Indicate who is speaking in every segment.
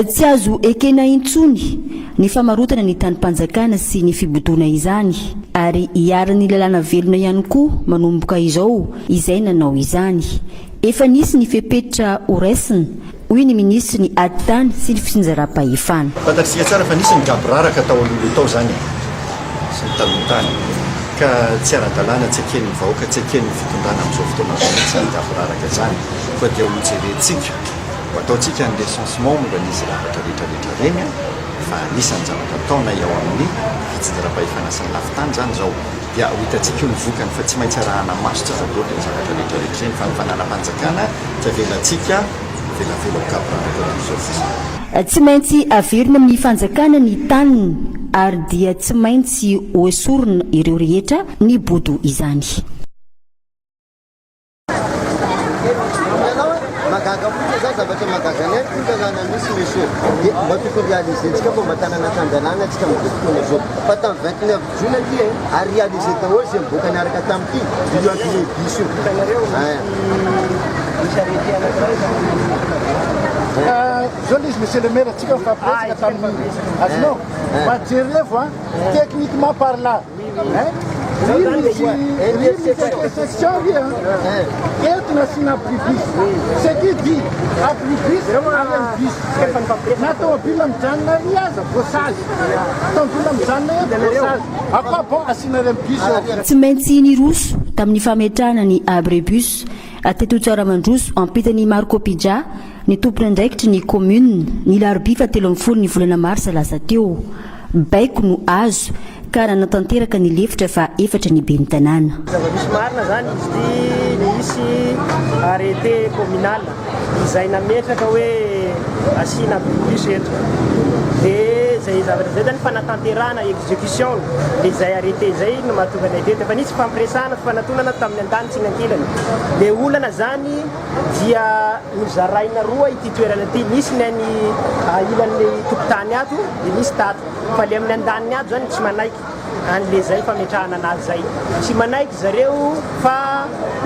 Speaker 1: tsy azo ekena intsony ny famarotana ny tanympanjakana sy ny fibotona izany ary hiara-ny lalàna velona ihany koa manomboka izao izay nanao izany. Efa nisy ny fepetra horaisina hoy ny ministra ny aditany sy ny fisinjaram-pahefana.
Speaker 2: Fantatsika tsara fa nisy ny gabraraka tao aloha tao zany sy ny talontany ka tsy ara-dalàna tsy ekeny vahoaka tsy ekeny fitondrana amin'izao fotoana zany ny gabraraka zany fa dia hojerentsika ho ataontsika ny recensement momba nisy lavatra rehetrarehetra reny fa anisan'ny zavatra taona eo amin'ny fisinjaram-pahefana sy ny lafitany zany zao dia ho hitantsika io ny vokany fa tsy maintsy arahana maso tsara loatra ny zavatra rehetrarehetra reny fa ny fanala-panjakana tsy avelantsika velavela ho gabraraka amin'izao fotsiny.
Speaker 1: Tsy maintsy averina amin'ny fanjakana ny taniny ary dia tsy maintsy hoesorina ireo rehetra ny bodo izany.
Speaker 3: Magaga fotsy zao zavatra magagany tanàna misy misy dia mba tokony réalisentsika fa mba tanàna tan-dalàna antsika fotoana zao fa tamin'ny 29 jona ty ary réalisé daholo zay miboaka niaraka tamin'ity io ampile bis io.
Speaker 4: Journaliste, monsieur le maire, tu vas faire non, techniquement parlant,
Speaker 1: tsy maintsy ny roso tamin'ny fametrahana ny abrebus teto Tsaramandroso ampitany Marco Pidja ny tompony andraikitry ny commune ny larbi fa 30 ny volana marsa lasa teo baiko no azo ka nanatanteraka ny lefitra fa efatra ny be ny tanàna.
Speaker 5: Zava-misy marina zany izy ty nisy arrêté communal izay nametraka hoe asina bus eto dia zay zavatra zay zany fanatanterahana exécution dia izay arrêté zay no mahatonga ny teto efa nisy fampiresahana fanatonana tamin'ny an-tany tsy nankilana dia olana zany dia nozaraina roa ity toerana ity nisy ny any ilan'le tokotany ato dia nisy tato fa le amin'ny andaniny ato zany tsy manaiky an'le zay fametrahana anazy zay tsy manaiky zareo fa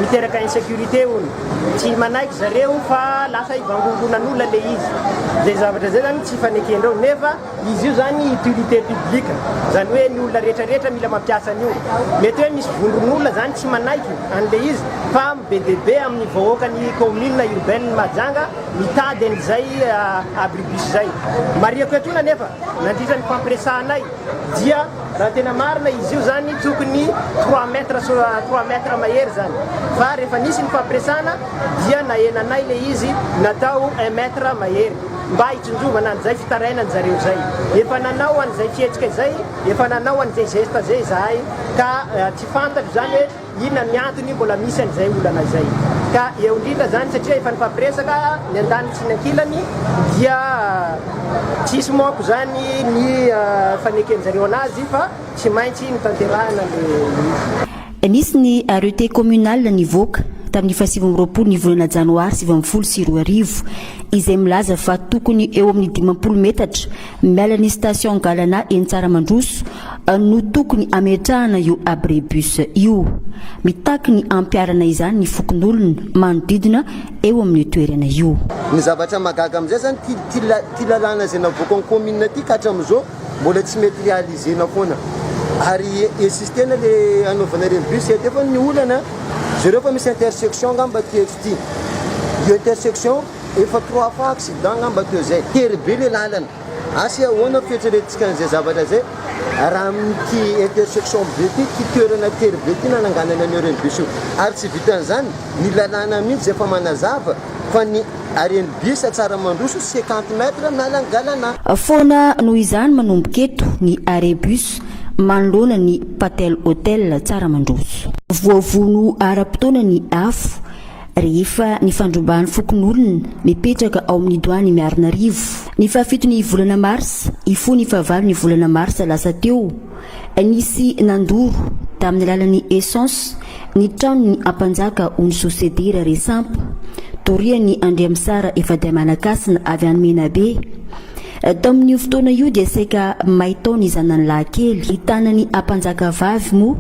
Speaker 5: miteraka insécurité ony tsy manaiky zareo fa lasa ivangongonan'olona le izy zay zavatra zay zany tsy fanekendreo nefa izy io zany utilité publique zany hoe ny olona rehetrarehetra mila mampiasa an'io mety hoe misy vondron'olona zany tsy manaiky an'le izy fa be dia be amin'ny vahoaka ny commune urbaine Mahajanga mitady an'izay abribus zay mariako etona nefa nandritra ny fampiresahanay dia raha tena marina izy io zany tokony 3 metre mahery zany fa rehefa nisy ny fampiresahana dia nahenanay le izy natao 1 metre mahery mba hitsinjovana an'izay fitarainany zareo zay efa nanao an'izay fihetsika zay efa nanao an'izay geste zay zahay ka tsy fantatro zany hoe inona ny antony mbola misy an'izay olana zay ka eo indrindra zany satria efa nyfampiresaka ny andany tsy nankilany dia tsisy moako zany ny faneken'zareo anazy fa tsy maintsy nitanterahana le
Speaker 1: nisy ny arrêté communal nivoaka tamin'ny 7 ny volana janoary 2024 izay milaza fa tokony eo amin'ny 50 metatra miala ny station galana eny Tsaramandroso no tokony ametrahana io abrebus io mitaky ny ampiarana izany ny fokon'olona manodidina eo amin'ny toerana io.
Speaker 3: Ny zavatra magaga amin'izay zany ty lalàna zay navoaka ny commune ty ka hatramin'izao mbola tsy mety réalisena foana ary insistena le anaovana reny bus eto fa ny olana zareo fa misy intersection ngamba teto ty io intersection efa 3 fois accident ngamba teo zay tery be le lalana asy ahoana fieritreretintsika an'izay zavatra zay raha amin'ity intersection be ty toerana tery be ty nananganana an'io reny bus io ary tsy vitan'izany ny lalàna mihitsy zay fa manazava fa ny areny bus Tsaramandroso 50 metre nalangalana
Speaker 1: foana noho izany manomboka eto ny arrebus manoloana ny Patel Hotel Tsaramandroso voavono ara-potoana ny afo rehefa ny fandrombahany fokon'olona mipetraka ao amin'ny doany miarina rivo ny fahafito ny volana marsa ifo ny fahavalo ny volana marsa lasa teo nisy nandoro tamin'ny alalan'ny essence ny trano ny ampanjaka ony société resampa toria ny Andriamsara efa dia manakasina avy any Menabe tamin'io fotoana io dia saika mahitaony izanany lahy-kely hitanany ampanjaka vavy moa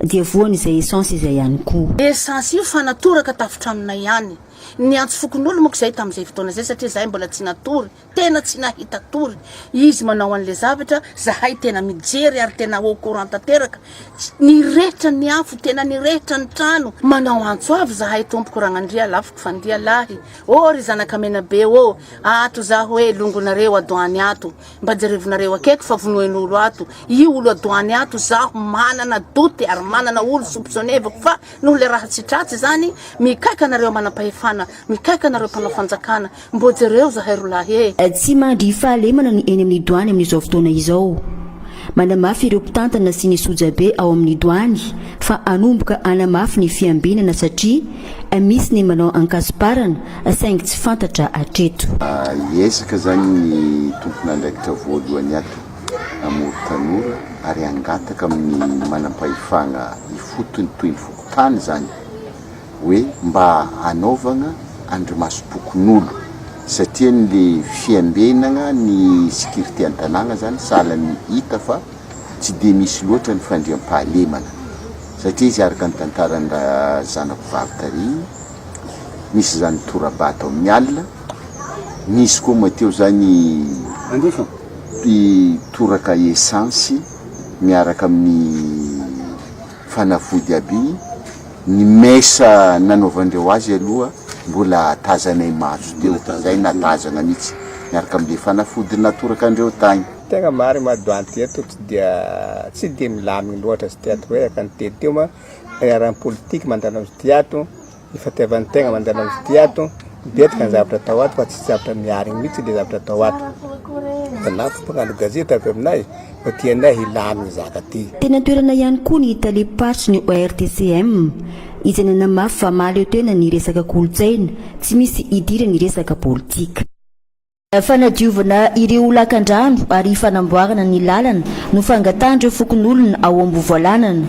Speaker 1: dia voany izay essence izay ihany koa
Speaker 6: essence io fanatoraka tafitra aminay ihany ny antso fokon'olo moa zay tamin'izay fotoana zay satria zahay mbola tsy natory tena tsy nahita tory izy manao an'le zavatra zahay tena mijery ary tena au courant tanteraka nirehitra ny afo tena nirehitra ny trano manao antso avy zahay tompoko ragnandria lafoko fandia lahy ry zanakamena be ato za hoe longonareo adoany ato mba jerevonareo akeko fa vonoen'olo ato io olo adoany ato zaho manana doty ary manana olo soupçonnevako fa noho le raha tsy tratsy zany mikaika anareo manam-pahefana mikaika anareo mpanao fanjakana mbo jereo zahay rolahy
Speaker 1: tsy mandry fahalemana ny eny amin'ny doany amin'izao fotoana izao manamafy ireo mpitantana sy ny sojabe ao amin'ny doany fa anomboka anamafy ny fiambinana satria misy ny manao ankasiparana saingy tsy fantatra atreto
Speaker 7: ezaka zany ny tompona andraikitra voalohany ato amory tanora ary angataka amin'ny manam-pahefagna ifotony toy ny fokotany zany hoe mba anaovagna andrimasom-pokon'olo satria nyle fiambenagna ny sécurité an-tanàgna zany salany hita fa tsy de misy loatra ny fandriam-pahalemana satria izy araka ny tantarany zanako vavy tary misy zany torabata ao amin'ny alina misy koa mateo zany toraka essence miaraka amin'ny fanafody aby ny mesa nanaovandreo azy aloha mbola tazanay maso teo zay natazana mihitsy miaraka am'le fanafody natoraka andreo tagny
Speaker 8: tegna mary madoany teto tsy de milamigny loatra sy teato hoe akany teo ma arahan'ny politique mandana azy tiato ifatiavan'ny tegna mandana azy tiato betika ny zavatra atao ato fa tsy zavatra miarigny mihitsy le zavatra atao ato fanafo mpagnano gazety avy aminay fa tianay hilamigny zaka ty
Speaker 1: tena toerana ihany koa ny taleparitry ny ORTCM izay nanamafy fa maly eo tena ny resaka kolotsaina tsy misy idira ny resaka politika fanadiovana ireo lakan-drano ary fanamboarana ny lalana no fangatandreo fokon'olona ao ambovoalanana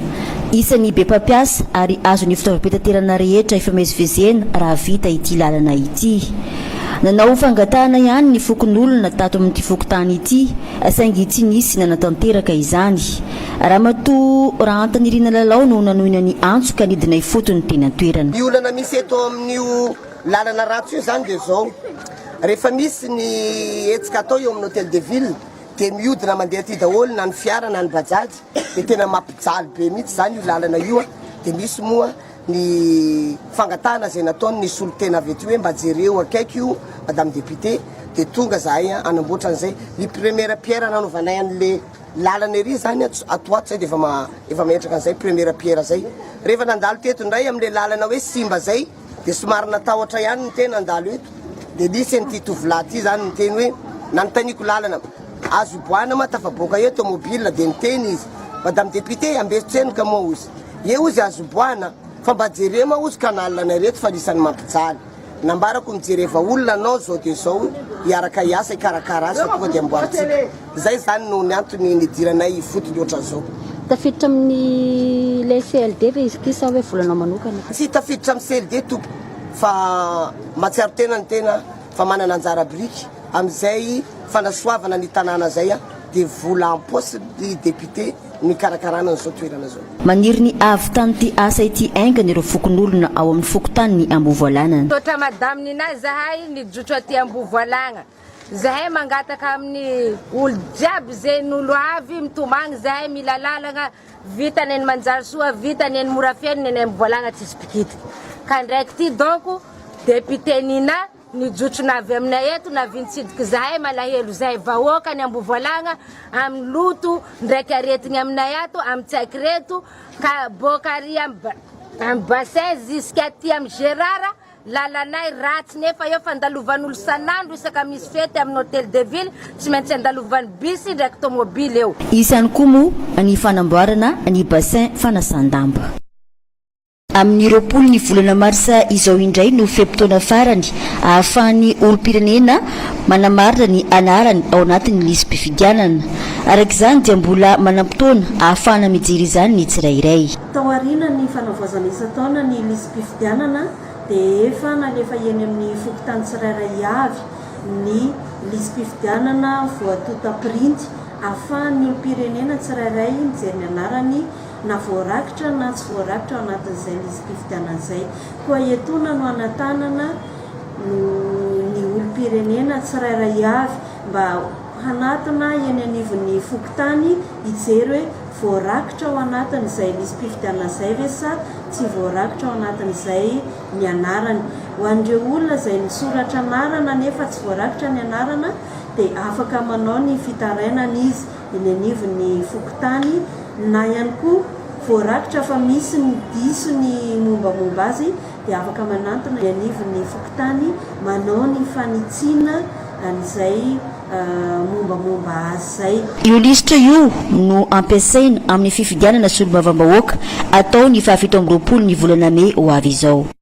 Speaker 1: isan'ny be mpampiasa ary azo ny fitaovam-pitaterana rehetra ifamezivezena raha vita ity lalana ity nanao fangatahana ihany ny fokon'olona tato amin'ity fokotany ity saingy tsy nisy nanatanteraka izany raha mato raha antanirina lalao no nanoina ny antso ka nidina ifotony tena toerana
Speaker 9: ny olana misy eto amin'io lalana ratsy io zany de zao rehefa misy ny etsika atao eo amin'ny hôtel de ville de miodina mandeha ty daholo na ny fiara na ny bajaj de tena mampijaly be mihitsy zany io lalana io de misy moa ny fangatahana zay nataony ny solo tena avy ety hoe mba jereo akaiky io madame député de tonga zahay anamboatra an'izay ny première pierre nanovanay an'le lalana ery zany atoato zay de efa metraka an'izay première pierre zay rehefa nandalo teto ndray am'le lalana hoe simba zay de somary natahotra ihany ny tena andalo eto de nisy nyty tovolahy ty zany ny teny hoe nanotaniko lalana azo iboana ma tafaboaka eo tomobile de niteny izy madame député ambesotsenaka moa izy eo izy azo iboana fa mba jerema ozy kanalana reto fa nisan'ny mampijaly nambarako mijereva olona anao zao de zao iaraka iasa ikarakara azy fa tonga de amboaritsika zay zany no ny antony nidiranay fotony oatra zao
Speaker 10: tafiditra amin'ny le CLD ve izy ty sa hoe volana manokana
Speaker 9: tsy tafiditra amin'ny CLD tompo fa matsiaro tena ny tena fa manana anjara briky am'izay fanasoavana ny tanàna zay de vola en poste ny député mikarakarana n'izao toerana zao
Speaker 1: maniry ny avy tany ty asa ity aingana ireo fokon'olona ao amin'ny fokotany ny ambovoalanana
Speaker 11: toetra madame ninazy zahay nijotro aty ambovoalagna zahay mangataka amin'ny olo jiaby zay n'olo avy mitomagny zahay mila lalagna vita neny manjary soa vita neny mora feny neny ambovoalagna tsisy pikitika ka ndraiky ty donc député nina nijotro navy aminay eto navy nitsidiky zahay malahelo zahay vahoaka ny ambovoalagna amin'ny loto ndraiky aretigny aminay ato amin'ny tsaiky reto ka boka ary amin'ny bassin jusqu'aty amin'ny Gérard lalanay ratsy nefa eo fandalovan'olo sanandro isaka misy fety amin'ny hôtel de ville tsy maintsy andalovan'ny bus ndraiky tomobile eo
Speaker 1: isany koa moa ny fanamboarana ny bassin fanasan-damba amin'ny roapolo ny volana marsa izao indray no fepitoana farany ahafahan'ny olo-pirenena manamarina ny anarany ao anatin'ny lisym-pifidianana arak'izany dia mbola manampitoana ahafahana mijery izany ny tsirairay
Speaker 12: tao arina ny fanaovazana isan-taona ny lisym-pifidianana dia efa nalefa eny amin'ny fokotany tsirairay avy ny lisym-pifidianana voatota printy ahafahan'ny olo-pirenena tsirairay mijery ny anarany na voarakitra na tsy voarakitra ao anatin'izay lisy-pifidianan'izay. Koa etona no anatanana ny olo-pirenena tsirairay avy mba hanatona eny anivon'ny fokontany hijery hoe voarakitra ao anatin'izay lisy-pifidianan'izay ve sa tsy voarakitra ao anatin'izay ny anarany. Ho an'ireo olona izay misoratra anarana nefa tsy voarakitra ny anarana dia afaka manao ny fitarainana izy eny anivon'ny fokontany, na ihany koa voarakitra fa misy ny diso ny mombamomba azy dia afaka manantona eny anivon'ny fokontany manao ny fanitsiana an'izay mombamomba azy zay.
Speaker 1: Io lisitra io no ampiasaina amin'ny fifidianana solombavam-bahoaka atao ny 7 amby 20 ny volana May ho avy izao.